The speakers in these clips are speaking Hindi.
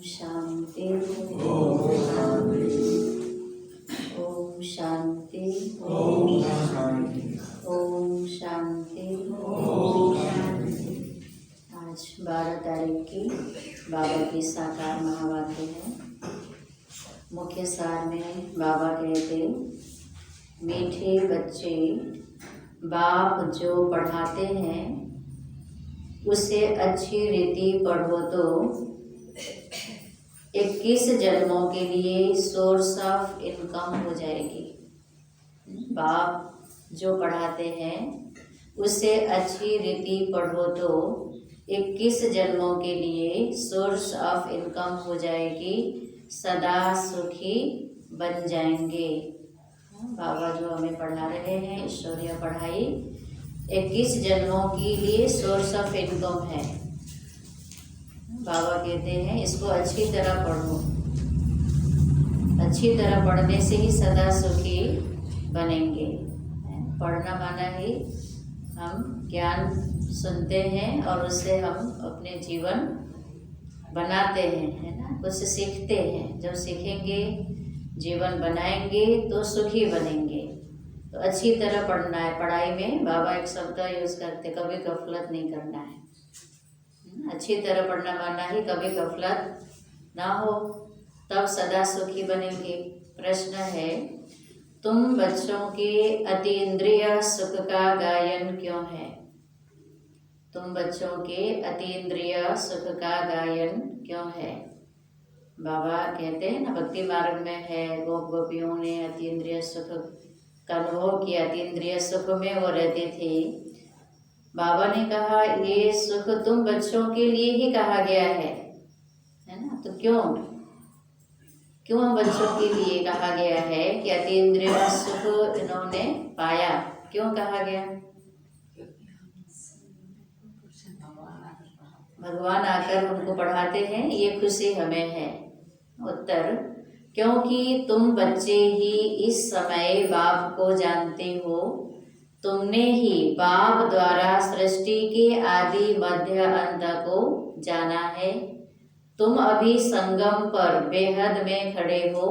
शांति। ओम शांति। ओम शांति। ओम शांति। ओम शांति। ओम शांति। आज 12 तारीख की बाबा की साकार महावाक्य है। मुख्य सार में बाबा कहते, मीठे बच्चे बाप जो पढ़ाते हैं उसे अच्छी रीति पढ़ो तो 21 जन्मों के लिए सोर्स ऑफ इनकम हो जाएगी। बाप जो पढ़ाते हैं उसे अच्छी रीति पढ़ो तो 21 जन्मों के लिए सोर्स ऑफ इनकम हो जाएगी, सदा सुखी बन जाएंगे। बाबा जो हमें पढ़ा रहे हैं ईश्वरीय पढ़ाई 21 जन्मों के लिए सोर्स ऑफ इनकम है। बाबा कहते हैं इसको अच्छी तरह पढ़ो, अच्छी तरह पढ़ने से ही सदा सुखी बनेंगे। पढ़ना माना ही हम ज्ञान सुनते हैं और उससे हम अपने जीवन बनाते हैं, है ना, कुछ सीखते हैं। जब सीखेंगे जीवन बनाएंगे तो सुखी बनेंगे। तो अच्छी तरह पढ़ना है। पढ़ाई में बाबा एक शब्द यूज़ करते, कभी गफलत नहीं करना है। अच्छी तरह पढ़ना माना ही कभी गफलत ना हो, तब सदा सुखी बनेंगे। प्रश्न है, तुम बच्चों के अतीन्द्रिय सुख का गायन क्यों है? तुम बच्चों के अतीन्द्रिय सुख का गायन क्यों है? बाबा कहते हैं ना, भक्ति मार्ग में है, गोप गोपियों ने अतीन्द्रिय सुख का अनुभव किया। अतीन्द्रिय सुख में वो रहते थे। बाबा ने कहा ये सुख तुम बच्चों के लिए ही कहा गया है ना। तो क्यों बच्चों के लिए कहा गया है कि अतीन्द्रिय सुख इन्होंने पाया? क्यों कहा गया? भगवान आकर हमको पढ़ाते हैं, ये खुशी हमें है। उत्तर, क्योंकि तुम बच्चे ही इस समय बाप को जानते हो। तुमने ही बाप द्वारा सृष्टि के आदि मध्य अंत को जाना है। तुम अभी संगम पर बेहद में खड़े हो।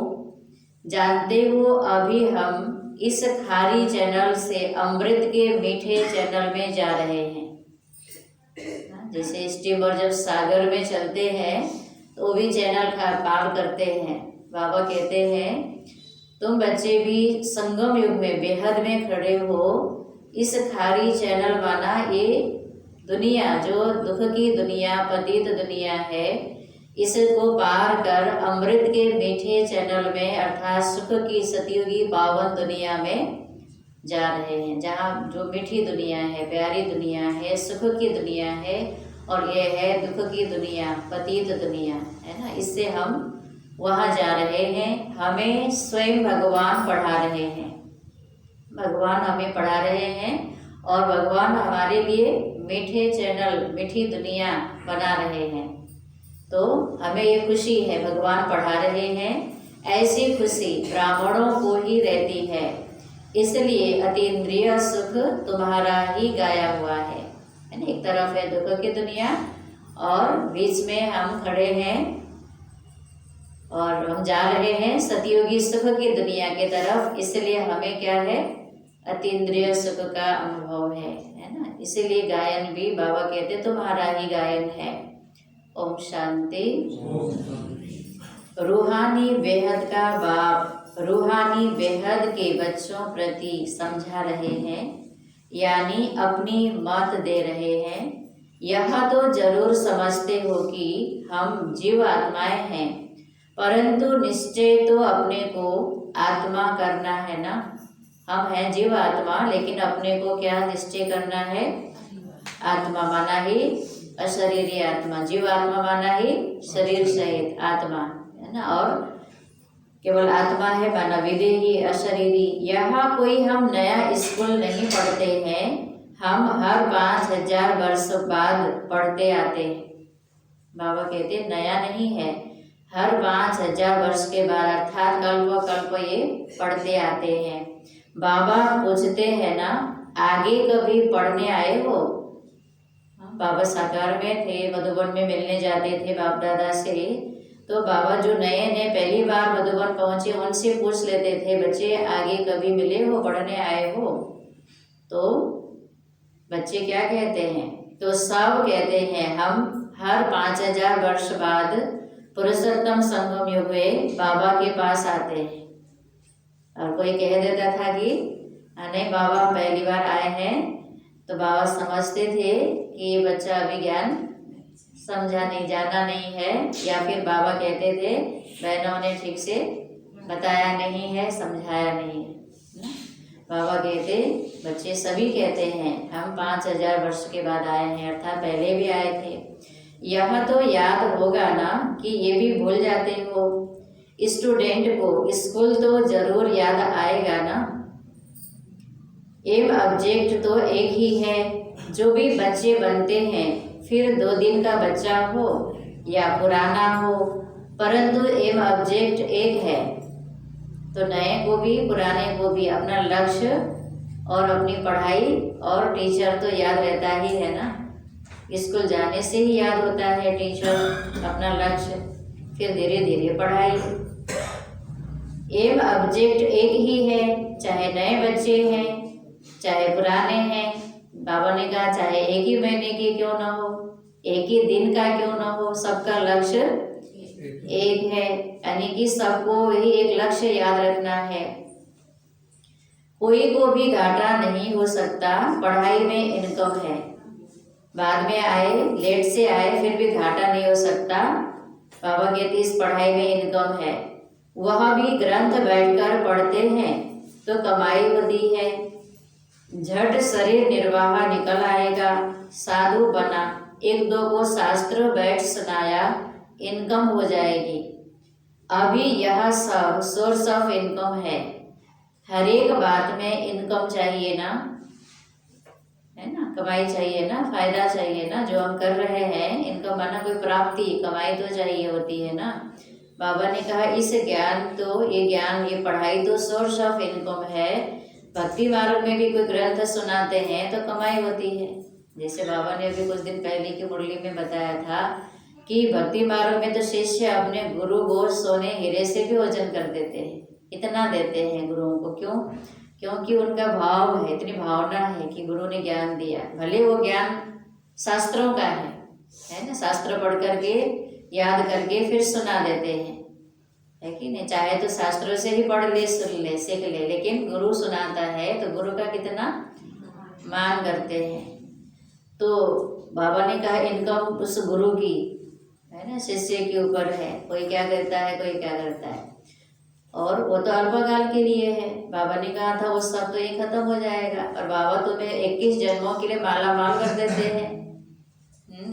जानते हो अभी हम इस खारी चैनल से अमृत के मीठे चैनल में जा रहे हैं। जैसे स्टीमर जब सागर में चलते हैं तो वो भी चैनल पार करते हैं। बाबा कहते हैं तुम बच्चे भी संगम युग में बेहद में खड़े हो। इस खारी चैनल माना ये दुनिया जो दुख की दुनिया, पतित दुनिया है, इसको पार कर अमृत के मीठे चैनल में अर्थात सुख की सतयुगी पावन दुनिया में जा रहे हैं। जहाँ जो मीठी दुनिया है, प्यारी दुनिया है, सुख की दुनिया है, और ये है दुख की दुनिया, पतित दुनिया, है ना। इससे हम वहाँ जा रहे हैं। हमें स्वयं भगवान पढ़ा रहे हैं। भगवान हमें पढ़ा रहे हैं और भगवान हमारे लिए मीठे चैनल, मीठी दुनिया बना रहे हैं। तो हमें ये खुशी है, भगवान पढ़ा रहे हैं। ऐसी खुशी ब्राह्मणों को ही रहती है। इसलिए अतीन्द्रिय सुख तुम्हारा ही गाया हुआ है ना। एक तरफ है दुख की दुनिया और बीच में हम खड़े हैं और हम जा रहे हैं सतयुगी सुख की दुनिया के तरफ। इसलिए हमें क्या है, अतीन्द्रिय सुख का अनुभव है ना। इसीलिए गायन भी बाबा कहते तुम्हारा ही गायन है। ओम शांति। रूहानी बेहद का बाप रूहानी बेहद के बच्चों प्रति समझा रहे हैं, यानी अपनी मत दे रहे हैं। यह तो जरूर समझते हो कि हम जीव आत्माएं हैं, परंतु निश्चय तो अपने को आत्मा करना है ना। हम हैं जीव आत्मा, लेकिन अपने को क्या निश्चय करना है? आत्मा माना ही अशरीरी आत्मा, जीव आत्मा माना ही शरीर सहित आत्मा, है ना। और केवल आत्मा है माना विदेही, अशरीरी। यहाँ कोई हम नया स्कूल नहीं पढ़ते हैं, हम हर 5000 वर्ष बाद पढ़ते आते हैं। बाबा कहते नया नहीं है, हर 5000 वर्ष के बाद अर्थात कल्प कल्प ये पढ़ते आते हैं। बाबा पूछते हैं ना, आगे कभी पढ़ने आए हो? बाबा साकार में थे, मधुबन में मिलने जाते थे बाप दादा से, तो बाबा जो नए नए पहली बार मधुबन पहुंचे उनसे पूछ लेते थे, बच्चे आगे कभी मिले हो, पढ़ने आए हो? तो बच्चे क्या कहते हैं? तो सब कहते हैं हम हर 5000 वर्ष बाद पुरुषोत्तम संगम युग में बाबा के पास आते हैं। और कोई कह देता था कि नहीं बाबा पहली बार आए हैं, तो बाबा समझते थे कि ये बच्चा अभी ज्ञान समझा नहीं, जाना नहीं है, या फिर बाबा कहते थे बहनों ने ठीक से बताया नहीं है, समझाया नहीं है। बाबा कहते, बच्चे सभी कहते हैं हम 5000 वर्ष के बाद आए हैं, अर्थात पहले भी आए थे। यह तो याद होगा ना कि ये भी भूल जाते हो? स्टूडेंट को स्कूल तो जरूर याद आएगा ना। एम ऑब्जेक्ट तो एक ही है। जो भी बच्चे बनते हैं, फिर 2 दिन का बच्चा हो या पुराना हो, परंतु एम ऑब्जेक्ट एक है। तो नए को भी पुराने को भी अपना लक्ष्य और अपनी पढ़ाई और टीचर तो याद रहता ही है ना। स्कूल जाने से ही याद होता है टीचर, अपना लक्ष्य, फिर धीरे धीरे पढ़ाई। एम ऑब्जेक्ट एक ही है, चाहे नए बच्चे हैं चाहे पुराने हैं। बाबा ने कहा चाहे एक ही महीने की क्यों ना हो, एक ही दिन का क्यों ना हो, सबका लक्ष्य एक है, यानी कि सबको ही एक लक्ष्य याद रखना है। कोई को भी घाटा नहीं हो सकता, पढ़ाई में इनकम है। बाद में आए, लेट से आए, फिर भी घाटा नहीं हो सकता। बाबा कहते इस पढ़ाई में इनकम है। वह भी ग्रंथ बैठकर पढ़ते हैं तो कमाई होती है। झट शरीर निर्वाह निकल आएगा। साधु बना, 1-2 को शास्त्र बैठ सुनाया, इनकम हो जाएगी। अभी यह सब सोर्स ऑफ इनकम है। हर एक बात में इनकम चाहिए ना, है ना, कमाई चाहिए ना, फायदा चाहिए ना। जो हम कर रहे हैं इनकम माना कोई प्राप्ति, कमाई तो चाहिए होती है ना। बाबा ने कहा इस ज्ञान तो, ये ज्ञान, ये पढ़ाई तो सोर्स ऑफ इनकम है। भक्ति मार्ग में भी कोई ग्रंथ सुनाते हैं तो कमाई होती है। जैसे बाबा ने अभी कुछ दिन पहले की मुरली में बताया था कि भक्ति मार्ग में तो शिष्य अपने गुरु को सोने हीरे से भी वजन कर देते हैं, इतना देते हैं गुरुओं को। क्यों? क्योंकि उनका भाव है, इतनी भावना है कि गुरु ने ज्ञान दिया। भले वो ज्ञान शास्त्रों का है ना, शास्त्र पढ़ करके याद करके फिर सुना देते हैं, है कि नहीं। चाहे तो शास्त्रों से ही पढ़ ले, सुन ले, सीख ले, लेकिन गुरु सुनाता है तो गुरु का कितना मान करते हैं। तो बाबा ने कहा इनकम उस गुरु की, है ना, शिष्य के ऊपर है। कोई क्या करता है, कोई क्या करता है, और वो तो अल्पकाल के लिए है। बाबा ने कहा था वो सब तो ये खत्म हो जाएगा, और बाबा तुम्हें 21 जन्मों के लिए माला माल कर देते हैं।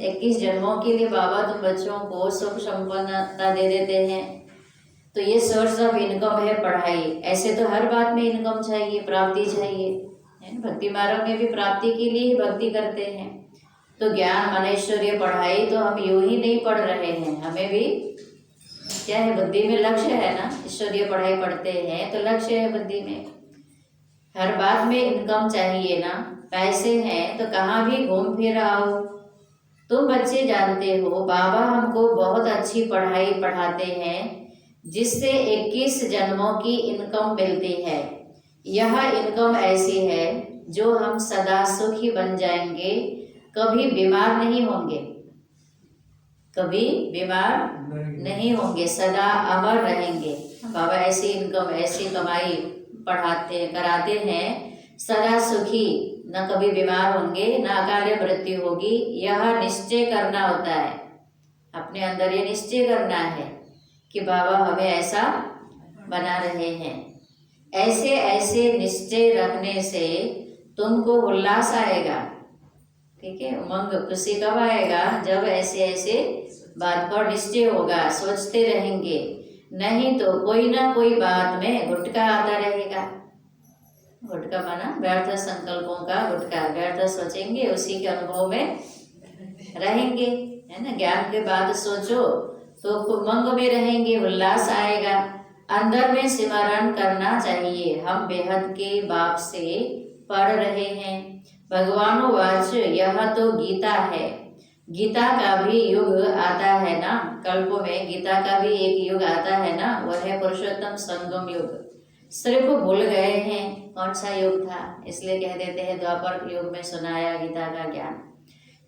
21 जन्मों के लिए बाबा तुम बच्चों को सुख संपन्नता दे देते हैं। तो ये सोर्स ऑफ इनकम है पढ़ाई। ऐसे तो हर बात में इनकम चाहिए, प्राप्ति चाहिए, है ना। भक्ति मार्ग में भी प्राप्ति के लिए ही भक्ति करते हैं। तो ज्ञान मनेश्वरीय पढ़ाई तो हम यूं ही नहीं पढ़ रहे हैं, हमें भी क्या है, बुद्धि में लक्ष्य है ना। ईश्वरीय पढ़ाई पढ़ते हैं तो लक्ष्य है बुद्धि में। हर बात में इनकम चाहिए ना। पैसे हैं तो कहाँ भी घूम फिर आओ। तुम बच्चे जानते हो बाबा हमको बहुत अच्छी पढ़ाई पढ़ाते हैं जिससे 21 जन्मों की इनकम मिलती है। यह इनकम ऐसी है जो हम सदा सुखी बन जाएंगे, कभी बीमार नहीं होंगे, कभी बीमार नहीं होंगे, सदा अमर रहेंगे। बाबा ऐसी इनकम, ऐसी कमाई पढ़ाते कराते हैं, सदा सुखी, न कभी बीमार होंगे, न अकाल मृत्यु होगी। यह निश्चय करना होता है, अपने अंदर ये निश्चय करना है कि बाबा हमें ऐसा बना रहे हैं। ऐसे ऐसे निश्चय रखने से तुमको उल्लास आएगा, ठीक है। उमंग, खुशी कब आएगा? जब ऐसे ऐसे बात पर निश्चय होगा, सोचते रहेंगे। नहीं तो कोई ना कोई बात में गुटका आता रहेगा। गुटका माना व्यर्थ संकल्पों का गुटका, व्यर्थ सोचेंगे, उसी के अनुभव में रहेंगे, है ना। ज्ञान के बाद सोचो तो उमंग में रहेंगे, उल्लास आएगा। अंदर में सिमरण करना चाहिए, हम बेहद के बाप से पढ़ रहे हैं। भगवान वाच, यह तो गीता है, गीता का भी युग आता है ना, कल्पों में गीता का भी एक युग आता है ना, वह है पुरुषोत्तम संगम युग। सिर्फ भूल गए हैं कौन सा युग था, इसलिए कह देते हैं द्वापर युग में सुनाया गीता का ज्ञान।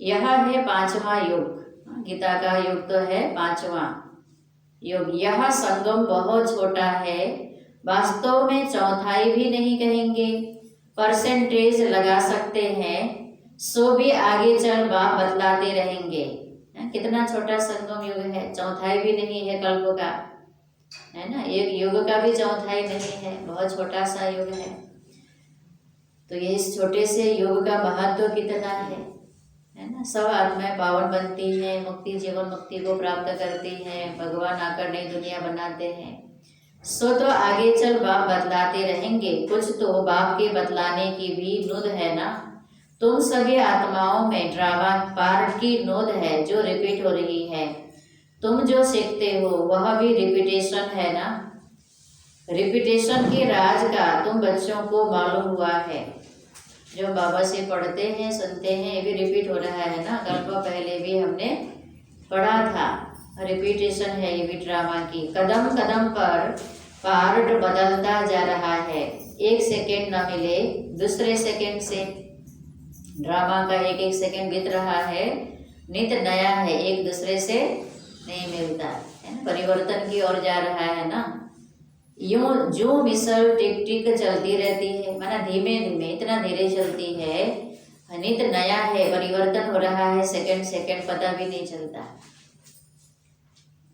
यह है 5वां युग, गीता का युग तो है 5वां युग। यह संगम बहुत छोटा है, वास्तव में चौथाई भी नहीं कहेंगे, परसेंटेज लगा सकते हैं, सो भी आगे चल बाप बतलाते रहेंगे। कितना छोटा संगम युग है, चौथाई भी नहीं है कल्प का, है ना, एक युग का भी चौथाई नहीं है, बहुत छोटा सा युग है। तो ये इस छोटे से युग का महत्व कितना है ना। सब आत्माएं पावन बनती हैं, मुक्ति जीवन मुक्ति को प्राप्त करती हैं, भगवान आकर नई दुनिया बनाते हैं। सो तो आगे चल बाप बतलाते रहेंगे, कुछ तो बाप के बतलाने की भी नुद है ना। तुम सभी आत्माओं में ड्रामा पार्ट की नोद है जो रिपीट हो रही है। तुम जो सीखते हो वह भी रिपीटेशन है ना। रिपीटेशन के राज का तुम बच्चों को मालूम हुआ है। जो बाबा से पढ़ते हैं सुनते हैं, ये भी रिपीट हो रहा है ना। कल्प पहले भी हमने पढ़ा था, रिपीटेशन है ये भी ड्रामा की। कदम कदम पर पार्ट बदलता जा रहा है, एक सेकेंड न मिले दूसरे सेकेंड से। ड्रामा का एक एक सेकेंड बीत रहा है, नित्य नया है, एक दूसरे से नहीं मिलता है ना, परिवर्तन की ओर जा रहा है ना। यूं जो मिसल टिक टिक चलती रहती है, माना धीमे धीमे इतना धीरे चलती है, नित्य नया है, परिवर्तन हो रहा है, सेकंड सेकंड पता भी नहीं चलता।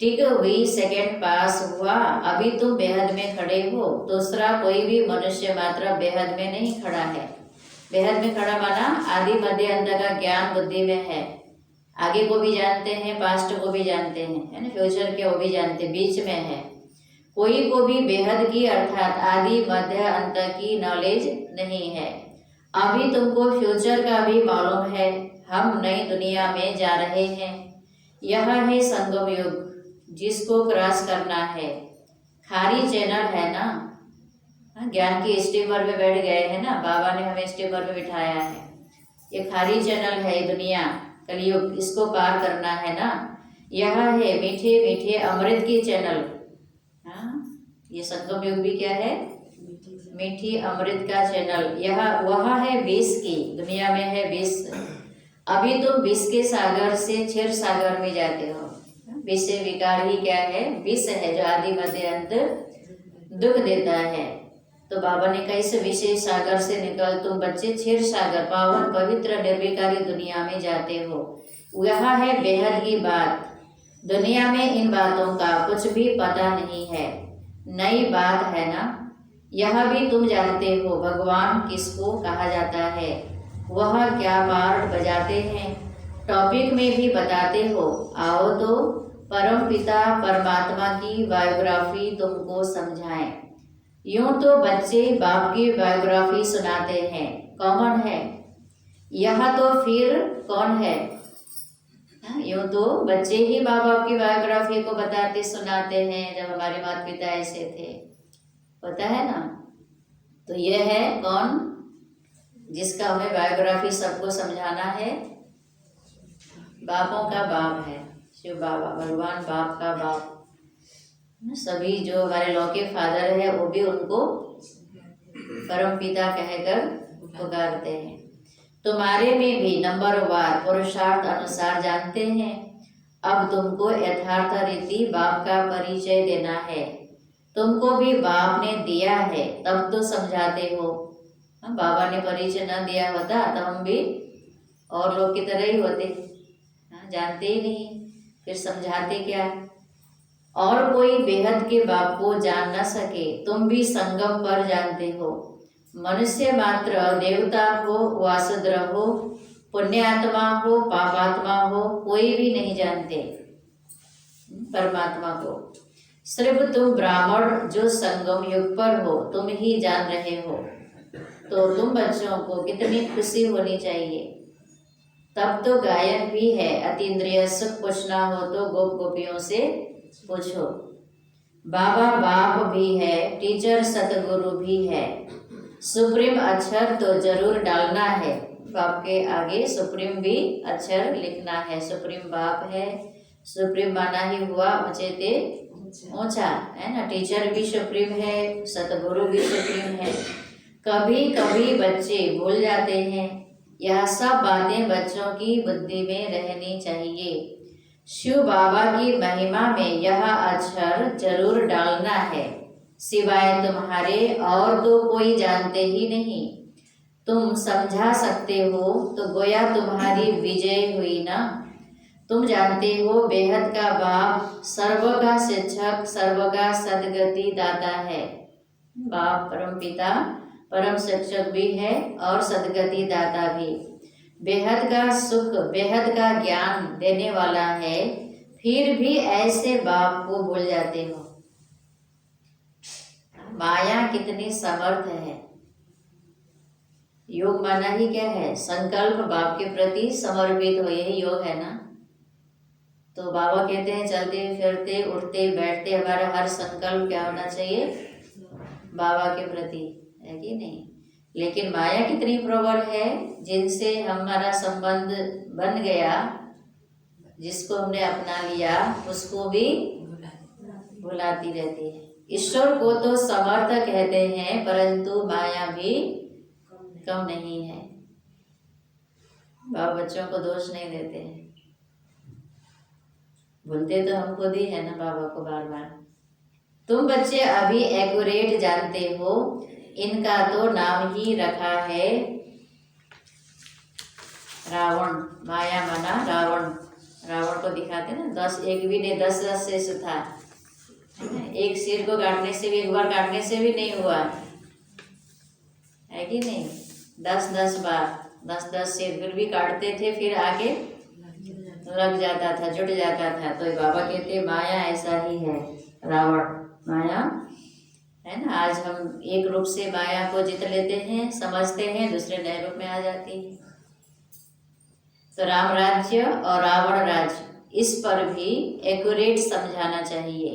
टिक हुई सेकंड पास हुआ, अभी तुम बेहद में खड़े हो, दूसरा कोई भी मनुष्य मात्र बेहद में नहीं खड़ा है। बेहद में खड़ा माना आदि मध्य अंत का ज्ञान बुद्धि में है, आगे को भी जानते हैं, पास्ट को भी जानते हैं, है ना, फ्यूचर के वो भी जानते, बीच में है। कोई को भी बेहद की अर्थात आदि मध्य अंत की नॉलेज नहीं है। अभी तुमको फ्यूचर का भी मालूम है, हम नई दुनिया में जा रहे हैं। यह है संगम युग जिसको क्रॉस करना है। खारी चैनल है ना, ज्ञान की स्टीमर में बैठ गए हैं ना, बाबा ने हमें स्टीमर में बिठाया है। ये खारी चैनल है दुनिया कलयुग, इसको पार करना है ना। यह है मीठे मीठे अमृत की चैनल। ये संगम युग भी क्या है, मीठी अमृत का चैनल। यह वह है विष की, दुनिया में है विष। अभी तुम विष के सागर से क्षीर सागर में जाते हो। विषय विकार ही क्या है, विष है जो आदि मध्य अंत दुख देता है। तो बाबा ने कहा इस विषय सागर से निकल तुम बच्चे क्षीर सागर पावन पवित्र निर्विकारी दुनिया में जाते हो। यह है बेहद की बात, दुनिया में इन बातों का कुछ भी पता नहीं है, नई बात है ना। यह भी तुम जानते हो भगवान किसको कहा जाता है, वह क्या पार्ट बजाते हैं, टॉपिक में भी बताते हो। आओ तो परम पिता परमात्मा की बायोग्राफी तुमको समझाएं। यूं तो बच्चे बाप की बायोग्राफी सुनाते हैं, कॉमन है। यह तो फिर कौन है, यूं तो बच्चे ही माँ बाप की बायोग्राफी को बताते सुनाते हैं, जब हमारे माता पिता ऐसे थे, पता है ना। तो यह है कौन, जिसका हमें बायोग्राफी सबको समझाना है। बापों का बाप है शिव बाबा, भगवान बाप का बाप। सभी जो हमारे लौके फादर है वो भी उनको परम पिता कहकर पुकारते हैं। तुम्हारे में भी नंबरवार पुरुषार्थ अनुसार जानते हैं। अब तुमको यथार्थ रीति बाप का परिचय देना है। तुमको भी बाप ने दिया है तब तो समझाते हो। बाबा ने परिचय न दिया होता तो हम भी और लोग की तरह ही होते, जानते ही नहीं, फिर समझाते क्या। और कोई बेहद के बाप को जान न सके, तुम भी संगम पर जानते हो। मनुष्य मात्र देवता हो वासुद्र हो, पुण्यात्मा हो पापात्मा हो, कोई भी नहीं जानते परमात्मा को। सिर्फ तुम ब्राह्मण जो संगम युग पर हो तुम ही जान रहे हो। तो तुम बच्चों को कितनी खुशी होनी चाहिए। तब तो गायन भी है, अतीन्द्रिय सुख पूछना हो तो गोप गोपियों से पूछो। बाबा बाप भी है, टीचर सतगुरु भी है, सुप्रीम अक्षर तो जरूर डालना है। बाप के आगे सुप्रीम भी अक्षर लिखना है। सुप्रीम बाप है, सुप्रीम माना ही हुआ ऊंचे ते ऊंचा, है ना। टीचर भी सुप्रीम है, सतगुरु भी सुप्रीम है। कभी कभी बच्चे भूल जाते हैं, यह सब बातें बच्चों की बुद्धि में रहनी चाहिए। शिव बाबा की महिमा में यह अक्षर जरूर डालना है, सिवाय तुम्हारे और तो कोई जानते ही नहीं। तुम समझा सकते हो तो गोया तुम्हारी विजय हुई ना। तुम जानते हो बेहद का बाप सर्व का शिक्षक, सर्व का सदगति दाता है। बाप परम पिता परम शिक्षक भी है और सदगति दाता भी। बेहद का सुख, बेहद का ज्ञान देने वाला है, फिर भी ऐसे बाप को भूल जाते हो। माया कितनी समर्थ है। योग माना ही क्या है? संकल्प बाप के प्रति समर्पित हो, यही योग है ना। तो बाबा कहते हैं चलते फिरते उठते बैठते हमारा हर संकल्प क्या होना चाहिए? बाबा के प्रति, है कि नहीं। लेकिन माया कितनी प्रबल है, जिनसे हमारा संबंध बन गया, जिसको हमने अपना लिया उसको भी भुलाती रहती है। ईश्वर को तो समर्थ कहते हैं, परंतु माया भी कम नहीं है। बाबा बच्चों को दोष नहीं देते हैं, भूलते तो हम खुद ही है ना बाबा को बार बार। तुम बच्चे अभी एक्यूरेट जानते हो, इनका तो नाम ही रखा है रावण। माया माना रावण, रावण को दिखाते ना 10, एक भी नहीं 10 से था। एक सिर को काटने से भी, एक बार काटने से भी नहीं हुआ, है कि नहीं। 10 बार 10 सिर फिर भी काटते थे, फिर आगे लग जाता था, जुट जाता था। तो बाबा कहते माया ऐसा ही है, रावण माया है ना। आज हम एक रूप से माया को जीत लेते हैं, समझते हैं, दूसरे नए रूप में आ जाती है। तो राम राज्य और रावण राज्य, इस पर भी एक्यूरेट समझाना चाहिए।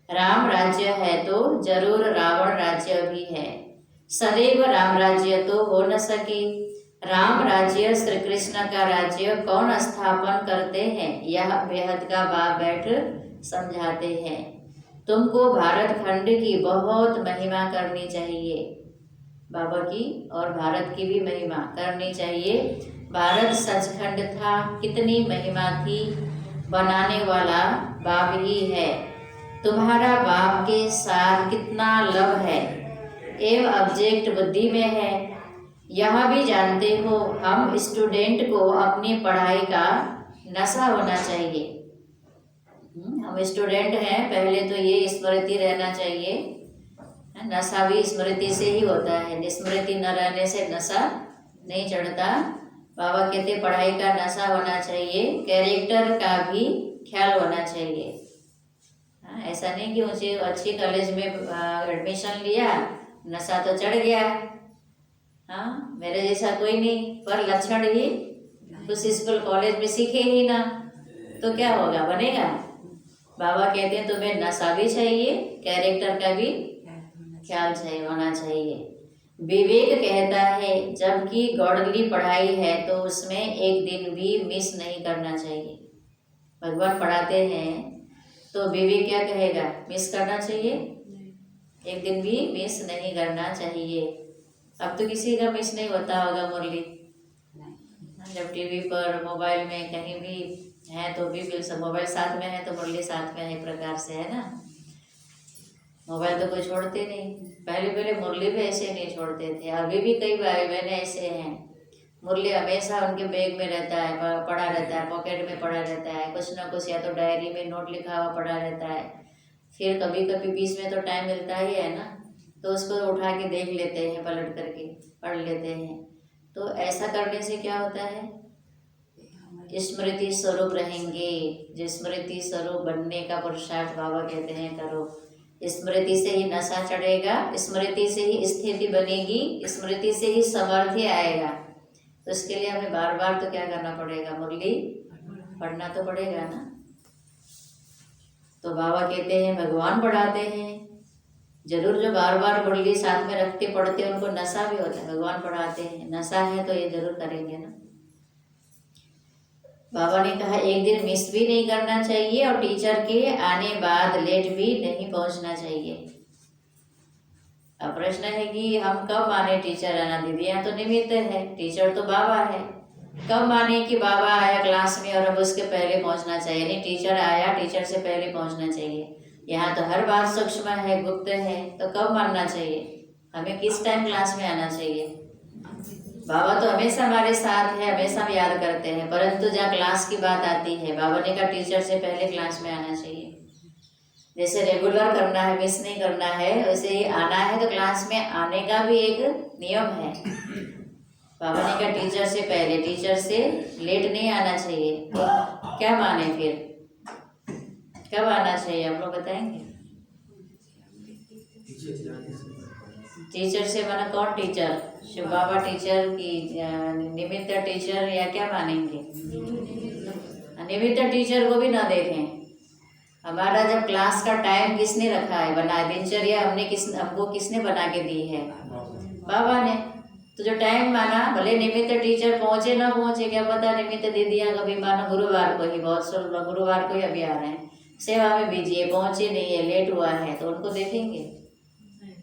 राम राज्य है तो जरूर रावण राज्य भी है। सदैव राम राज्य तो हो न सके। राम राज्य श्री कृष्ण का राज्य कौन स्थापन करते हैं, यह बेहद का बाप बैठ समझाते हैं। तुमको भारत खंड की बहुत महिमा करनी चाहिए, बाबा की और भारत की भी महिमा करनी चाहिए। भारत सचखंड था, कितनी महिमा थी, बनाने वाला बाप ही है। तुम्हारा बाप के साथ कितना लव है, एव ऑब्जेक्ट बुद्धि में है, यह भी जानते हो। हम स्टूडेंट को अपनी पढ़ाई का नशा होना चाहिए। हम स्टूडेंट हैं, पहले तो ये स्मृति रहना चाहिए। नशा भी स्मृति से ही होता है, स्मृति न रहने से नशा नहीं चढ़ता। बाबा कहते पढ़ाई का नशा होना चाहिए, कैरेक्टर का भी ख्याल होना चाहिए। ऐसा नहीं कि मुझे अच्छी कॉलेज में एडमिशन लिया, नशा तो चढ़ गया, हाँ मेरे जैसा कोई नहीं, पर लक्षण ही कुछ स्कूल कॉलेज में सीखे ही ना, तो क्या होगा, बनेगा। बाबा कहते हैं तुम्हें नशा भी चाहिए, कैरेक्टर का भी ख्याल चाहिए, होना चाहिए। विवेक कहता है जबकि गॉडली पढ़ाई है तो उसमें एक दिन भी मिस नहीं करना चाहिए। भगवान पढ़ाते हैं तो विवेक क्या कहेगा, मिस करना चाहिए, एक दिन भी मिस नहीं करना चाहिए। अब तो किसी का मिस नहीं होता होगा मुरली, जब टीवी पर मोबाइल में कहीं भी है तो भी बिल सब मोबाइल साथ में है तो मुरली साथ में है, एक प्रकार से है ना। मोबाइल तो कोई छोड़ते नहीं, पहले मुरली भी ऐसे नहीं छोड़ते थे। अभी भी कई भाई बहन ऐसे हैं, मुरली हमेशा उनके बैग में रहता है, पड़ा रहता है, पॉकेट में पड़ा रहता है, कुछ ना कुछ या तो डायरी में नोट लिखा हुआ पड़ा रहता है। फिर कभी कभी बीच में तो टाइम मिलता ही है ना, तो उसको उठा के देख लेते हैं, पलट करके पढ़ लेते हैं। तो ऐसा करने से क्या होता है, स्मृति स्वरूप रहेंगे। जो स्मृति स्वरूप बनने का पुरुषार्थ बाबा कहते हैं करो। स्मृति से ही नशा चढ़ेगा, स्मृति से ही स्थिति बनेगी, स्मृति से ही सामर्थ्य आएगा। तो इसके लिए हमें बार बार तो क्या करना पड़ेगा, मुरली पढ़ना तो पड़ेगा ना। तो बाबा कहते हैं भगवान पढ़ाते हैं जरूर जो बार बार मुरली साथ में रखते पढ़ते उनको नशा भी होता है, भगवान पढ़ाते हैं, नशा है तो ये जरूर करेंगे ना। बाबा ने कहा एक दिन मिस भी नहीं करना चाहिए और टीचर के आने बाद लेट भी नहीं पहुंचना चाहिए। अब प्रश्न है कि हम कब माने टीचर आना? दीदी यहाँ तो निमित्त है, टीचर तो बाबा है। कब माने कि बाबा आया क्लास में और अब उसके पहले पहुंचना चाहिए? नहीं, टीचर आया, टीचर से पहले पहुंचना चाहिए। यहाँ तो हर बात सूक्ष्म है, गुप्त है, तो कब मानना चाहिए? हमें किस टाइम क्लास में आना चाहिए? बाबा तो हमेशा हमारे साथ है, हमेशा हम याद करते हैं, परंतु जहाँ क्लास की बात आती है, बाबा ने कहा टीचर से पहले क्लास में आना चाहिए। जैसे रेगुलर करना है, मिस नहीं करना है, वैसे ही आना है तो क्लास में आने का भी एक नियम है। बाबा ने कहा टीचर से पहले, टीचर से लेट नहीं आना चाहिए। क्या माने फिर? कब आना चाहिए आप लोग बताएंगे? टीचर से माना कौन टीचर? शिव बाबा टीचर की निमित्त टीचर, या क्या मानेंगे? निमित्त टीचर को भी ना देखें। हमारा जब क्लास का टाइम किसने रखा है, बना दिनचर्या हमको किसने बना के दी है? बाबा ने। तो जो टाइम माना, भले निमित्त टीचर पहुंचे ना पहुंचे, क्या पता निमित्त दे दिया कभी, मानो गुरुवार को ही, बहुत से लोग गुरुवार को ही अभी आ रहे हैं, सेवा में बिजी है, पहुंचे नहीं है, लेट हुआ है, तो उनको देखेंगे?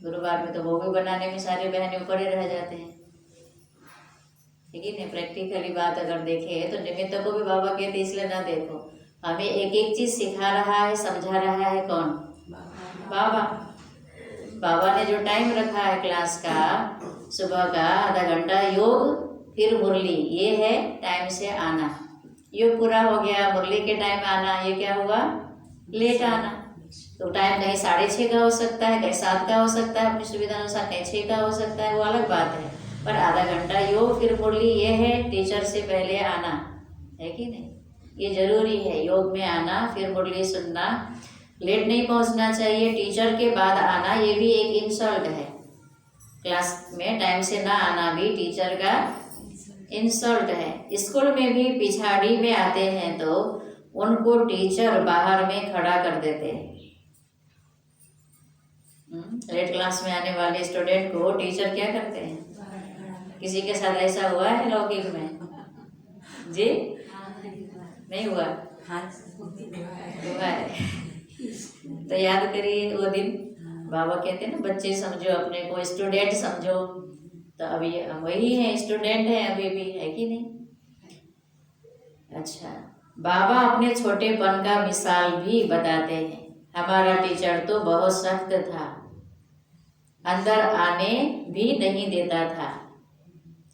गुरुवार में तो वो भी बनाने में सारे बहने ऊपर रह जाते हैं, ठीक है नहीं? प्रैक्टिकली बात अगर देखे तो निमित्त को भी बाबा कहते इसलिए ना देखो। हमें एक एक चीज सिखा रहा है, समझा रहा है कौन? बाबा। बाबा ने जो टाइम रखा है क्लास का, सुबह का आधा घंटा योग फिर मुरली, ये है टाइम से आना। योग पूरा हो गया, मुरली के टाइम आना, ये क्या हुआ? लेट आना। तो टाइम कहीं 6:30 का हो सकता है, कहीं 7 का हो सकता है, अपनी सुविधा अनुसार कहीं 6 का हो सकता है, वो अलग बात है, पर आधा घंटा योग फिर मुरली, ये है टीचर से पहले आना, है कि नहीं? ये जरूरी है, योग में आना, फिर मुरली सुनना, लेट नहीं पहुंचना चाहिए। टीचर के बाद आना, ये भी एक इंसल्ट है। क्लास में टाइम से ना आना भी टीचर का इंसल्ट है। स्कूल में भी पिछाड़ी में आते हैं तो उनको टीचर बाहर में खड़ा कर देते हैं। लेट क्लास में आने वाले स्टूडेंट को टीचर क्या करते हैं? किसी के साथ ऐसा हुआ है लौकिक में? जी नहीं हुआ? हुआ है। तो याद करिए वो दिन, बाबा कहते हैं ना बच्चे समझो अपने को, स्टूडेंट समझो, तो अभी हम वही हैं, स्टूडेंट हैं अभी भी, है कि नहीं? अच्छा, बाबा अपने छोटेपन का मिसाल भी बताते हैं। हमारा टीचर तो बहुत सख्त था, अंदर आने भी नहीं देता था।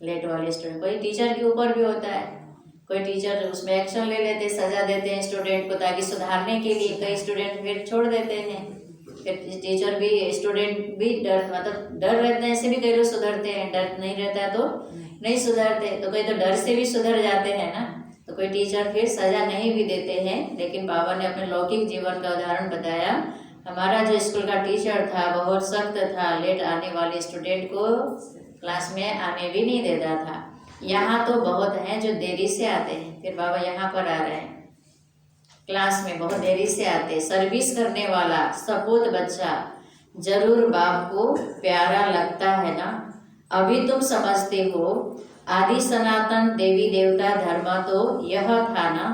लेट वाले स्टूडेंट, कोई टीचर के ऊपर भी होता है, कोई टीचर उसमें एक्शन ले लेते, सजा देते हैं स्टूडेंट को ताकि सुधारने के लिए, कई स्टूडेंट फिर छोड़ देते हैं, फिर टीचर भी स्टूडेंट भी डर रहने से भी कई लोग सुधरते हैं, डर नहीं रहता तो नहीं सुधरते, तो कई तो डर से भी सुधर जाते हैं ना। तो कोई टीचर फिर सजा नहीं भी देते हैं, लेकिन बाबा ने अपने लौकिक जीवन का उदाहरण बताया। हमारा जो स्कूल का टीचर था बहुत सख्त था, लेट आने वाले स्टूडेंट को क्लास में आने भी नहीं देता था। यहाँ तो बहुत हैं जो देरी से आते हैं, फिर बाबा यहाँ पर आ रहे हैं, क्लास में बहुत देरी से आते। सर्विस करने वाला सपूत बच्चा जरूर बाप को प्यारा लगता है ना? अभी तुम समझते हो आदि सनातन देवी देवता धर्म तो यह था ना,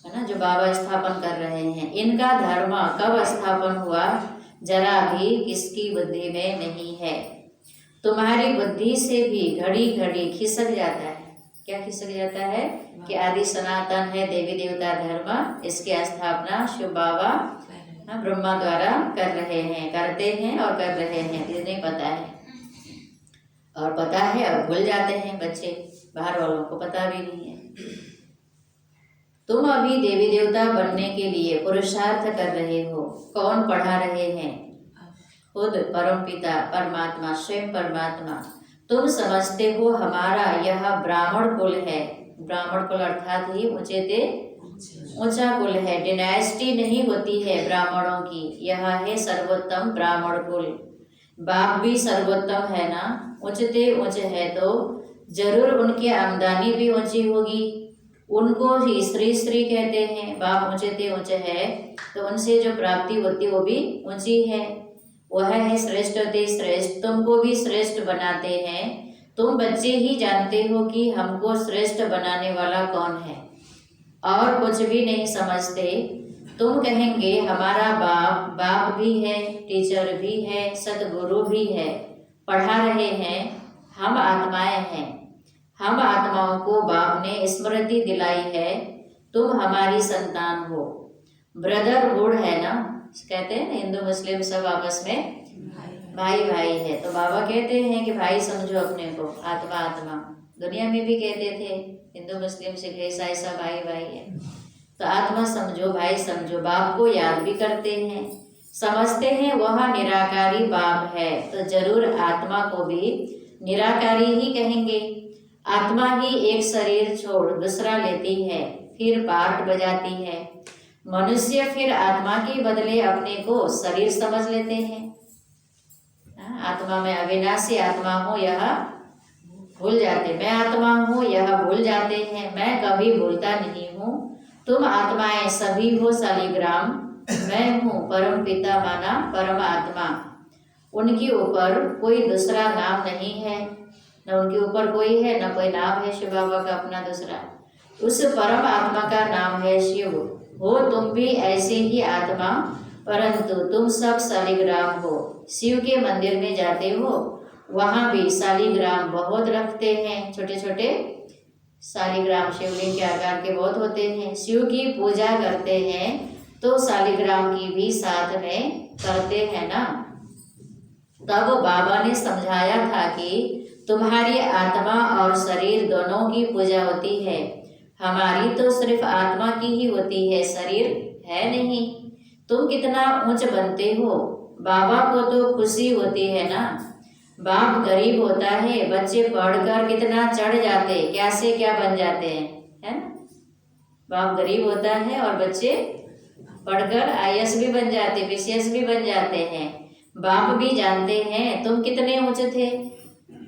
है ना, जो बाबा स्थापन कर रहे हैं। इनका धर्म कब स्थापन हुआ जरा भी किसकी बुद्धि में नहीं है। तुम्हारी बुद्धि से भी घड़ी घड़ी खिसक जाता है। क्या खिसक जाता है? कि आदि सनातन है देवी देवता धर्म, इसकी स्थापना शिव बाबा ब्रह्मा द्वारा कर रहे हैं, करते हैं और कर रहे हैं, ये नहीं पता है, और पता है और भूल जाते हैं बच्चे, बाहर वालों को पता भी नहीं है। तुम अभी देवी देवता बनने के लिए पुरुषार्थ कर रहे हो। कौन पढ़ा रहे हैं? खुद परमपिता परमात्मा, स्वयं परमात्मा। तुम समझते हो हमारा यह ब्राह्मण कुल है। ब्राह्मण कुल अर्थात ही ऊंचा कुल है, डिनाइस्टी नहीं होती है ब्राह्मणों की, यह है सर्वोत्तम ब्राह्मण कुल। बाप भी सर्वोत्तम है ना, ऊंचते ऊंचे है तो जरूर उनकी आमदनी भी ऊंची होगी। उनको ही श्री श्री कहते हैं। बाप ऊंचते ऊंचे है तो उनसे जो प्राप्ति होती वो भी ऊंची है। वह है श्रेष्ठ अति श्रेष्ठ, तुमको भी श्रेष्ठ बनाते हैं। तुम बच्चे ही जानते हो कि हमको श्रेष्ठ बनाने वाला कौन है, और कुछ भी नहीं समझते। तुम कहेंगे हमारा बाप भी है, टीचर भी है, सतगुरु भी है, पढ़ा रहे हैं। हम आत्माएं हैं, हम आत्माओं को बाप ने स्मृति दिलाई है, तुम हमारी संतान हो। ब्रदरहुड है ना, कहते हैं हिंदू मुस्लिम सब आपस में भाई भाई है। तो बाबा कहते हैं कि भाई समझो अपने को, आत्मा आत्मा। दुनिया में भी कहते थे हिंदू मुस्लिम सिख ईसाई सब भाई भाई है। तो आत्मा समझो, भाई समझो। बाप को याद भी करते हैं, समझते हैं वह निराकारी बाप है, तो जरूर आत्मा को भी निराकारी ही कहेंगे। आत्मा ही एक शरीर छोड़ दूसरा लेती है, फिर पार्ट बजाती है। मनुष्य फिर आत्मा के बदले अपने को शरीर समझ लेते हैं। आत्मा में अविनाशी आत्मा हूँ यह भूल जाते, मैं आत्मा हूँ यह भूल जाते हैं। मैं कभी भूलता नहीं हूँ, तुम आत्माएं सभी हो शालिग्राम। मैं हूँ परम पिता माना परम आत्मा, उनके ऊपर कोई दूसरा नाम नहीं है, न उनके ऊपर कोई है न कोई नाम है शिव बाबा का अपना दूसरा। उस परम आत्मा का नाम है शिव। हो तुम भी ऐसे ही आत्मा, परंतु तुम सब शालिग्राम हो। शिव के मंदिर में जाते हो, वहाँ भी शालिग्राम बहुत रखते हैं, छोटे छोटे शालिग्राम शिवलिंग के आकार के बहुत होते हैं। शिव की पूजा करते हैं तो शालिग्राम की भी साथ में करते हैं ना। तब बाबा ने समझाया था कि तुम्हारी आत्मा और शरीर दोनों की पूजा होती है, हमारी तो सिर्फ आत्मा की ही होती है, शरीर है नहीं। तुम कितना ऊंच बनते हो, बाबा को तो खुशी होती है ना। बाप गरीब होता है, बच्चे पढ़कर कितना चढ़ जाते, क्या से क्या बन जाते हैं, है ना। बाप गरीब होता है और बच्चे पढ़कर आईएएस भी बन जाते, पीसीएस भी बन जाते हैं। बाप भी जानते हैं तुम कितने ऊंचे थे।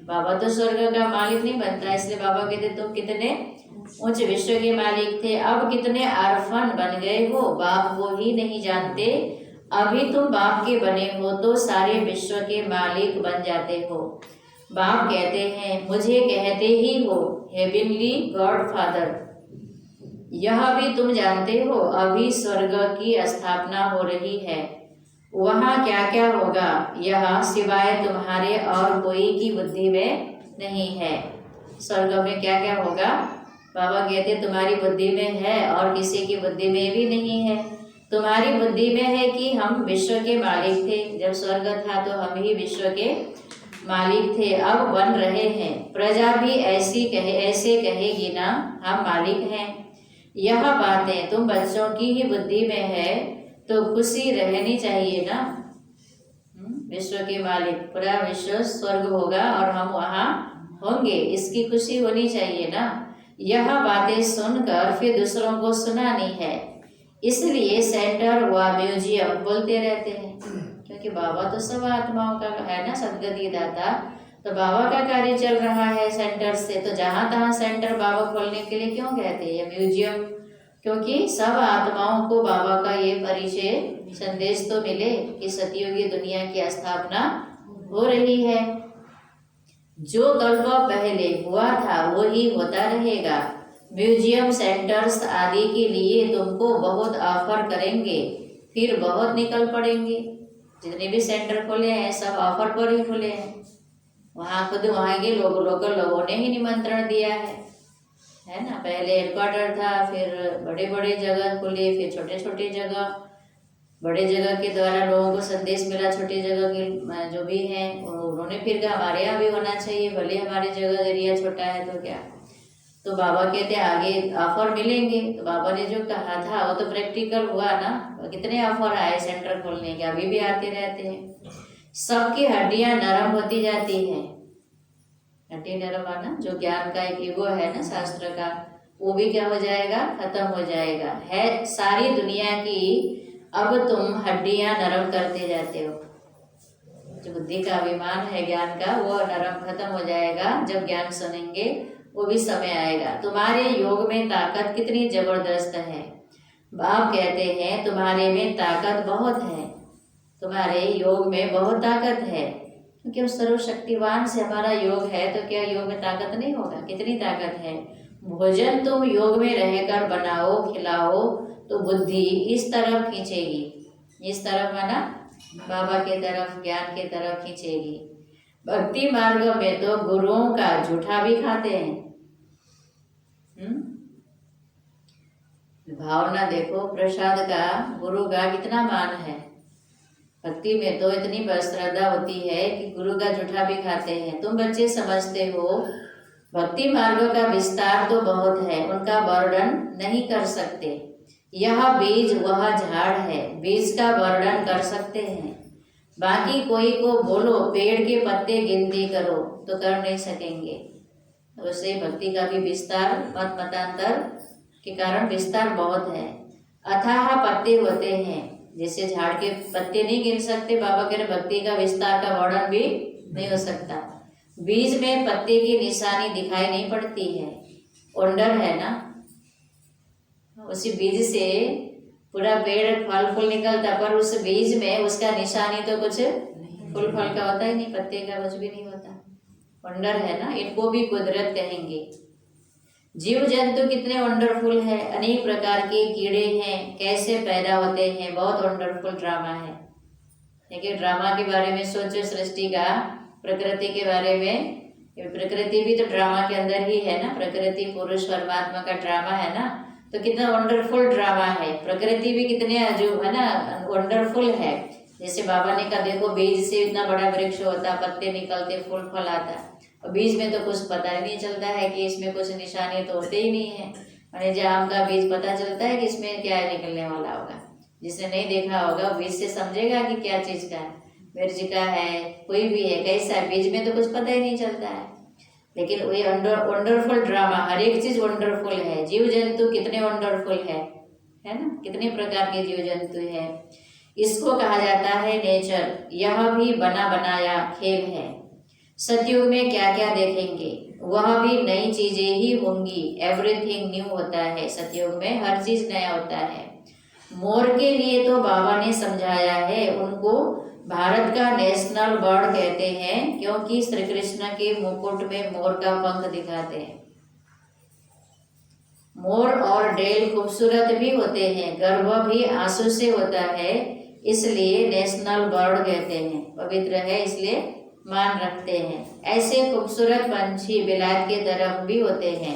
बाबा तो स्वर्ग का मालिक नहीं बनता, इसलिए बाबा कहते तुम कितने उच्च विश्व के मालिक थे, अब कितने आरफन बन गए हो, बाप वो ही नहीं जानते। अभी तुम बाप के बने हो तो सारे विश्व के मालिक बन जाते हो। बाप कहते हैं मुझे कहते ही हो हेवनली गॉड फादर। यह भी तुम जानते हो अभी स्वर्ग की स्थापना हो रही है, वहाँ क्या क्या होगा यह सिवाय तुम्हारे और कोई की बुद्धि में नहीं है। स्वर्ग में क्या क्या होगा बाबा कहते तुम्हारी बुद्धि में है और किसी की बुद्धि में भी नहीं है। तुम्हारी बुद्धि में है कि हम विश्व के मालिक थे, जब स्वर्ग था तो हम ही विश्व के मालिक थे, अब बन रहे हैं। प्रजा भी ऐसे कहेगी ना हम मालिक हैं। यह बातें तुम बच्चों की ही बुद्धि में है तो खुशी रहनी चाहिए ना। विश्व के मालिक, पूरा विश्व स्वर्ग होगा और हम वहाँ होंगे, इसकी खुशी होनी चाहिए ना। यह बातें सुनकर फिर दूसरों को सुनानी है, इसलिए सेंटर व म्यूजियम बोलते रहते हैं, क्योंकि बाबा तो सब आत्माओं का है ना, सदगति दाता। तो बाबा का कार्य चल रहा है सेंटर से, तो जहाँ तहाँ सेंटर बाबा खोलने के लिए क्यों कहते हैं म्यूजियम, क्योंकि सब आत्माओं को बाबा का ये परिचय संदेश तो मिले कि सतयुगी दुनिया की स्थापना हो रही है। जो कल्प पहले हुआ था वो ही होता रहेगा। म्यूजियम सेंटर्स आदि के लिए तुमको बहुत ऑफर करेंगे, फिर बहुत निकल पड़ेंगे। जितने भी सेंटर खोले हैं सब ऑफर पर ही खुले हैं। वहाँ खुद वहाँ के लोकल लोगों ने ही निमंत्रण दिया है ना। पहले हेडक्वार्टर था, फिर बड़े बड़े जगह खुले, फिर छोटे छोटे जगह। बड़े जगह के द्वारा लोगों को संदेश मिला, छोटी जगह के जो भी हैं उन्होंने फिर कहा हमारे यहाँ भी होना चाहिए, भले हमारी जगह एरिया छोटा है तो क्या। तो बाबा कहते आगे ऑफर मिलेंगे। तो बाबा ने जो कहा था वो तो प्रैक्टिकल हुआ ना। कितने ऑफर आए सेंटर खोलने के, अभी भी आते रहते हैं। सबकी हड्डियां नरम होती जाती हैं। हड्डी नरम आना जो ज्ञान का एक ईगो है ना शास्त्र का, वो भी क्या हो जाएगा, खत्म हो जाएगा। है सारी दुनिया की अब तुम हड्डियां नरम करते जाते हो। जो बुद्धि का अभिमान है ज्ञान का वो नरम खत्म हो जाएगा जब ज्ञान सुनेंगे, वो भी समय आएगा। तुम्हारे योग में ताकत कितनी जबरदस्त है। बाप कहते हैं तुम्हारे में ताकत बहुत है, तुम्हारे योग में बहुत ताकत है, क्योंकि उस सर्वशक्तिवान से हमारा योग है, तो क्या योग में ताकत नहीं होगा? कितनी ताकत है। भोजन तुम योग में रहकर बनाओ खिलाओ तो बुद्धि इस तरफ खींचेगी, इस तरफ माना बाबा के तरफ, ज्ञान के तरफ खींचेगी। भक्ति मार्ग में तो गुरुओं का झूठा भी खाते हैं। भावना देखो, प्रसाद का गुरु का कितना मान है। भक्ति में तो इतनी बस श्रद्धा होती है कि गुरु का झूठा भी खाते हैं। तुम बच्चे समझते हो भक्ति मार्ग का विस्तार तो बहुत है, उनका वर्णन नहीं कर सकते। यह बीज वह झाड़ है, बीज का वर्णन कर सकते हैं। बाकी कोई को बोलो पेड़ के पत्ते गिनती करो तो कर नहीं सकेंगे। वैसे भक्ति का भी विस्तार मत मतांतर के कारण विस्तार बहुत है। अथाह पत्ते होते हैं, जैसे झाड़ के पत्ते नहीं गिन सकते, बाबा कह रहे भक्ति का विस्तार का वर्णन भी नहीं हो सकता। बीज में पत्ते की निशानी दिखाई नहीं पड़ती है, ओंडर है ना, उसी बीज से पूरा पेड़ फल फूल निकलता, पर उस बीज में उसका निशानी तो कुछ फूल फल का होता ही नहीं, पत्ते का कुछ भी नहीं होता, वंडर है ना। इनको भी कुदरत कहेंगे। जीव जंतु कितने वंडरफुल है, अनेक प्रकार के कीड़े हैं, कैसे पैदा होते हैं, बहुत वंडरफुल ड्रामा है। देखिए ड्रामा के बारे में सोचो, सृष्टि का, प्रकृति के बारे में। प्रकृति भी तो ड्रामा के अंदर ही है ना, प्रकृति पुरुष परमात्मा का ड्रामा है ना, तो कितना वंडरफुल ड्रामा है। प्रकृति भी कितने अजूब है ना, वंडरफुल है। जैसे बाबा ने कहा देखो बीज से इतना बड़ा वृक्ष होता, पत्ते निकलते, फूल फल आता, और बीज में तो कुछ पता ही नहीं चलता है कि इसमें कुछ निशानी तो होते ही नहीं है। मैंने जो आम का बीज पता चलता है कि इसमें क्या निकलने वाला होगा, जिसने नहीं देखा होगा बीज से समझेगा कि क्या चीज का है, मिर्च का है, कोई भी है, कैसा है, बीज में तो कुछ पता ही नहीं चलता है। लेकिन वही वंडरफुल ड्रामा, हर एक चीज वंडरफुल है। जीव जंतु कितने वंडरफुल है ना, कितने प्रकार के जीव जंतु है। इसको कहा जाता है नेचर। यह भी बना बनाया खेल है। सतयुग में क्या क्या देखेंगे, वह भी नई चीजें ही होंगी। एवरीथिंग न्यू होता है सतयुग में, हर चीज नया होता है। मोर के लिए तो बाबा ने समझाया है, उनको भारत का नेशनल बर्ड कहते हैं, क्योंकि श्री कृष्ण के मुकुट में मोर का पंख दिखाते हैं। मोर और डेल खूबसूरत भी होते हैं, गर्भ भी आंसू से होता है, इसलिए नेशनल बर्ड कहते हैं। पवित्र है इसलिए मान रखते हैं। ऐसे खूबसूरत पंछी बिलायत के तरफ भी होते हैं।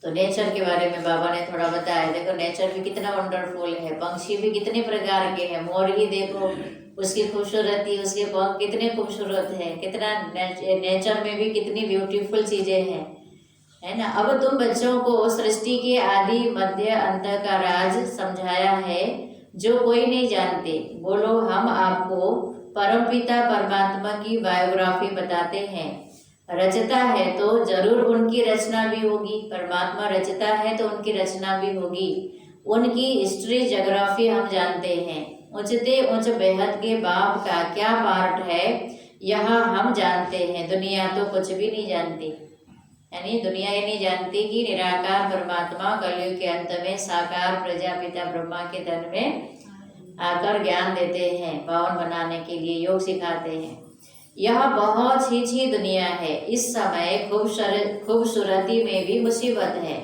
तो नेचर के बारे में बाबा ने थोड़ा बताया। देखो नेचर भी कितना वंडरफुल है, पंछी भी कितने प्रकार के हैं। मोर ही देखो, उसकी खूबसूरती, उसके पंख कितने खूबसूरत है, कितना नेचर में भी कितनी ब्यूटीफुल चीजें हैं, है ना। अब तुम बच्चों को सृष्टि के आदि मध्य अंत का राज समझाया है, जो कोई नहीं जानते। बोलो हम आपको परमपिता परमात्मा की बायोग्राफी बताते हैं। रचता है तो जरूर उनकी रचना भी होगी, परमात्मा रचता है तो उनकी रचना भी होगी। उनकी हिस्ट्री ज्योग्राफी हम जानते हैं। उचते उच्च बेहद के बाप का क्या पार्ट है यह हम जानते हैं। दुनिया तो कुछ भी नहीं जानती, यानी दुनिया ही नहीं जानती कि निराकार परमात्मा कलयुग के अंत में साकार प्रजापिता ब्रह्मा के तन में आकर ज्ञान देते हैं, पावन बनाने के लिए योग सिखाते हैं। यह बहुत ही दुनिया है। इस समय खूबसूरती में भी मुसीबत है,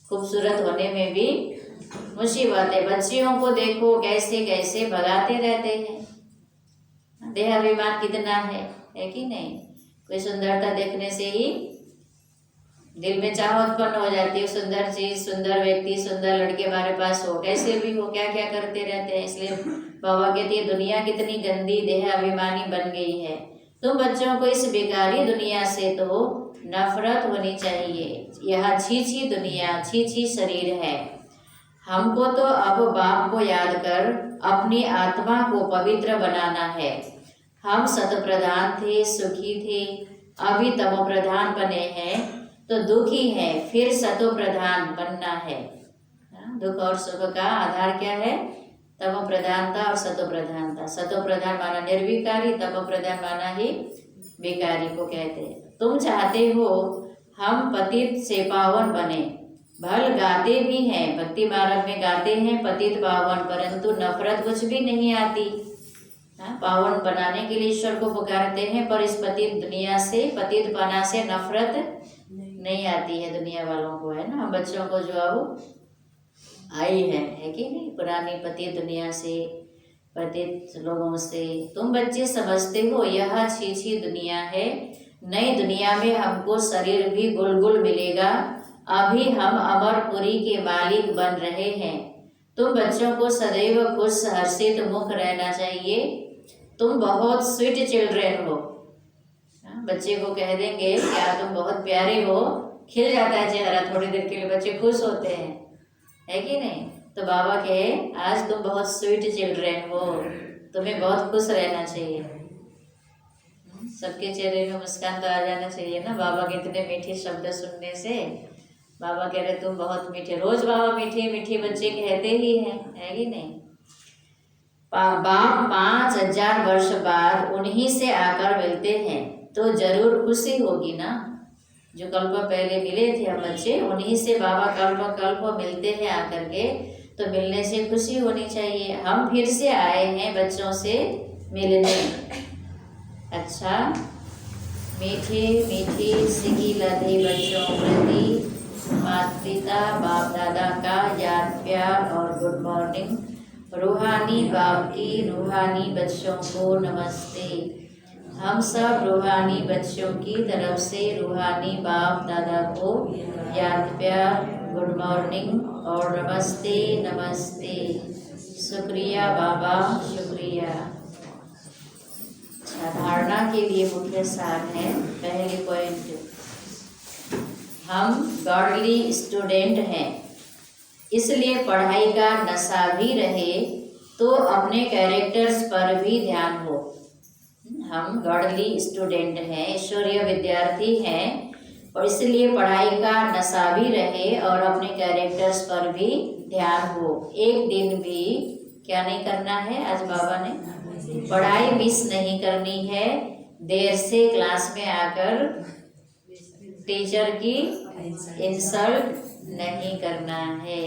खूबसूरत होने में भी मुसीबत है। बच्चियों को देखो कैसे कैसे भगाते रहते हैं। देहाभिमान कितना है कि नहीं। कोई सुंदरता देखने से ही दिल में चाह उत्पन्न हो जाती है। सुंदर चीज, सुंदर व्यक्ति, सुंदर लड़के हमारे पास हो, कैसे भी हो, क्या क्या करते रहते हैं। इसलिए बाबा कहती है दुनिया कितनी गंदी देह अभिमानी बन गई है। तुम बच्चों को इस बेकारी दुनिया से तो नफरत होनी चाहिए। यह छी दुनिया, छी शरीर है। हमको तो अब बाप को याद कर अपनी आत्मा को पवित्र बनाना है। हम सत प्रधान थे, सुखी थे, अभी तमो प्रधान बने हैं तो दुखी है, फिर सतो प्रधान बनना है। दुख और सुख का आधार क्या है? तमो प्रधानता और सतो प्रधानता। सतो प्रधान माना निर्विकारी, तमो प्रधान माना ही विकारी को कहते हैं। तुम चाहते हो हम पतित से पावन बने, भल गाते भी हैं, भक्ति मार्ग में गाते हैं पतित पावन, परंतु नफरत कुछ भी नहीं आती। पावन बनाने के लिए ईश्वर को पुकारते हैं, पर इस पतित दुनिया से, पतित पना से नफरत नहीं आती है दुनिया वालों को, है ना। हम बच्चों को जो अब आई है कि नहीं, पुरानी पतित दुनिया से, पतित लोगों से। तुम बच्चे समझते हो यह छी दुनिया है, नई दुनिया में हमको शरीर भी गुल मिलेगा, अभी हम अमरपुरी के मालिक बन रहे हैं। तुम बच्चों को सदैव खुश हर्षित मुख रहना चाहिए, तुम बहुत स्वीट चिल्ड्रेन हो। बच्चे को कह देंगे क्या तुम बहुत प्यारे हो, खिल जाता है चेहरा, थोड़ी देर के लिए बच्चे खुश होते हैं, है कि नहीं। तो बाबा कहे आज तुम बहुत स्वीट चिल्ड्रेन हो, तुम्हें बहुत खुश रहना चाहिए। सबके चेहरे में मुस्कान तो आ जाना चाहिए ना, बाबा के इतने मीठे शब्द सुनने से। बाबा कह रहे तुम बहुत मीठे, रोज बाबा मीठे मीठे बच्चे कहते ही हैं, है कि नहीं। बाप 5000 वर्ष बाद उन्हीं से आकर मिलते हैं तो जरूर खुशी होगी ना। जो कल्प पहले मिले थे हम बच्चे, उन्हीं से बाबा कल्प मिलते हैं आकर के, तो मिलने से खुशी होनी चाहिए। हम फिर से आए हैं बच्चों से मिलने। अच्छा, मीठे मीठे सिगी लदे बच्चों प्रति माता पिता बाप दादा का याद प्यार और गुड मॉर्निंग। रूहानी बाप की रूहानी बच्चों को नमस्ते। हम सब रूहानी बच्चों की तरफ से रूहानी बाप दादा को याद प्यार, गुड मॉर्निंग और नमस्ते नमस्ते। शुक्रिया बाबा, शुक्रिया। अच्छा, धारणा के लिए मुख्य सार है। पहले पॉइंट, हम गॉडली स्टूडेंट हैं, इसलिए पढ़ाई का नशा भी रहे तो अपने कैरेक्टर्स पर भी ध्यान हो। हम गॉडली स्टूडेंट हैं, ईश्वरीय विद्यार्थी हैं, और इसलिए पढ़ाई का नशा भी रहे और अपने कैरेक्टर्स पर भी ध्यान हो। एक दिन भी क्या नहीं करना है, आज बाबा ने पढ़ाई मिस नहीं करनी है। देर से क्लास में आकर टीचर की इंसल्ट नहीं करना है।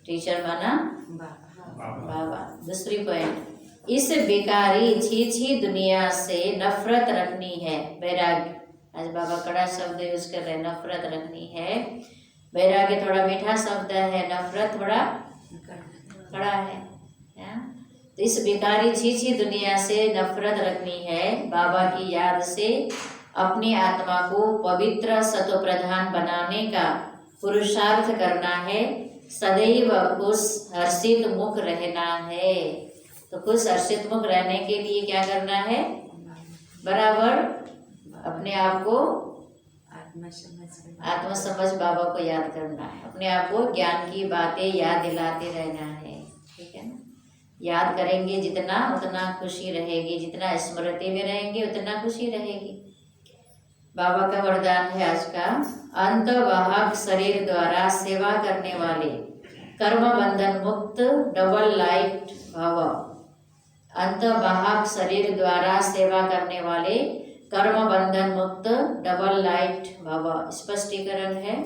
टीचर माना बाबा। दूसरी पॉइंट, इस बेकारी छी दुनिया से नफरत रखनी है। वैराग्य, आज बाबा कड़ा शब्द यूज कर रहे हैं, नफरत रखनी है। वैराग्य थोड़ा मीठा शब्द है, नफरत थोड़ा कड़ा है। तो इस बेकारी छी दुनिया से नफरत रखनी है। बाबा की याद से अपनी आत्मा को पवित्र सतोप्रधान बनाने का पुरुषार्थ करना है। सदैव खुश हर्षित मुख रहना है। तो खुश हर्षित मुख रहने के लिए क्या करना है, बराबर अपने आप को आत्म समझ बाबा को याद करना है। अपने आप को ज्ञान की बातें याद दिलाते रहना है, ठीक है ना। याद करेंगे जितना उतना खुशी रहेगी, जितना स्मृति में रहेंगे उतना खुशी रहेगी। बाबा का वरदान है आज का, अंतवाहक शरीर द्वारा सेवा करने वाले कर्म बंधन मुक्त डबल लाइट भव। अंतवाहक शरीर द्वारा सेवा करने वाले कर्म बंधन मुक्त डबल लाइट भव। स्पष्टीकरण है,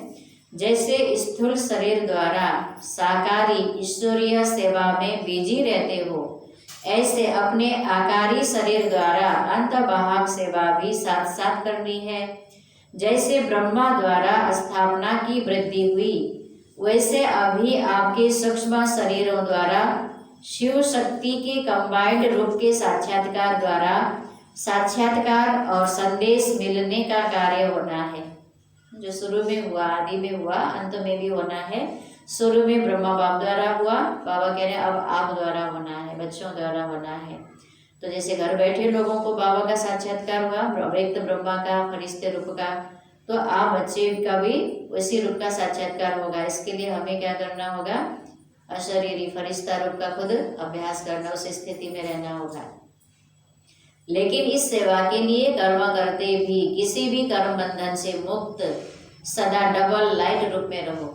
जैसे स्थूल शरीर द्वारा साकारी ईश्वरीय सेवा में बिजी रहते हो, ऐसे अपने आकारी शरीर द्वारा अंतवाहक सेवा भी साथ साथ करनी है। जैसे ब्रह्मा द्वारा स्थापना की वृद्धि हुई, वैसे अभी आपके सूक्ष्म शरीरों द्वारा शिव शक्ति के कंबाइंड रूप के साक्षात्कार द्वारा साक्षात्कार और संदेश मिलने का कार्य होना है। जो शुरू में हुआ, आदि में हुआ, अंत में भी होना है। शुरू में ब्रह्मा बाप द्वारा हुआ, बाबा कह रहे हैं अब आप द्वारा होना है, बच्चों द्वारा होना है। तो जैसे घर बैठे लोगों को बाबा का साक्षात्कार हुआ, व्यक्त ब्रह्मा का, फरिश्ते रूप का, तो आप बच्चे का भी उसी रूप का साक्षात्कार होगा। इसके लिए हमें क्या करना होगा, अशरीरी फरिश्ता रूप का खुद अभ्यास करना, उस स्थिति में रहना होगा। लेकिन इस सेवा के लिए कर्म करते भी किसी भी कर्म बंधन से मुक्त सदा डबल लाइट रूप में रहो।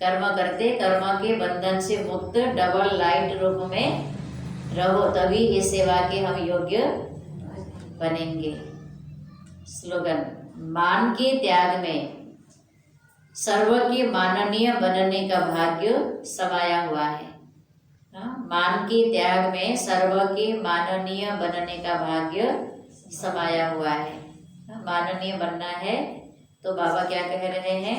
कर्म करते कर्म के बंधन से मुक्त डबल लाइट रूप में रहो, तभी ये सेवा के हम योग्य बनेंगे। स्लोगन, मान के त्याग में सर्व के माननीय बनने का भाग्य समाया हुआ है। मान के त्याग में सर्व के माननीय बनने का भाग्य समाया हुआ है। माननीय बनना है तो बाबा क्या कह रहे हैं?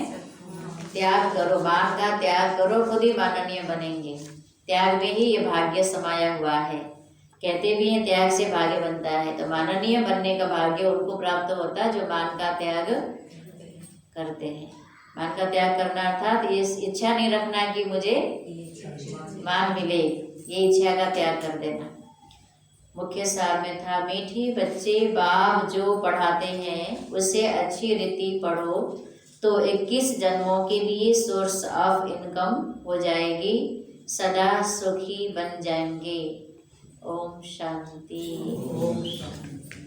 त्याग करो, मान का त्याग करो, खुद ही माननीय बनेंगे। त्याग में ही ये भाग्य समाया हुआ है। कहते भी हैं त्याग से भाग्य बनता है, तो माननीय बनने का भाग्य उनको प्राप्त होता है जो मान का त्याग करते हैं। मान का त्याग करना अर्थात ये इच्छा नहीं रखना कि मुझे मान मिले, ये इच्छा का त्याग कर देना। मुख्य सार में था, मीठी बच्चे बाप जो पढ़ाते हैं उसे अच्छी रीति पढ़ो तो 21 जन्मों के लिए सोर्स ऑफ इनकम हो जाएगी, सदा सुखी बन जाएंगे। ओम शांति। ओम शांति।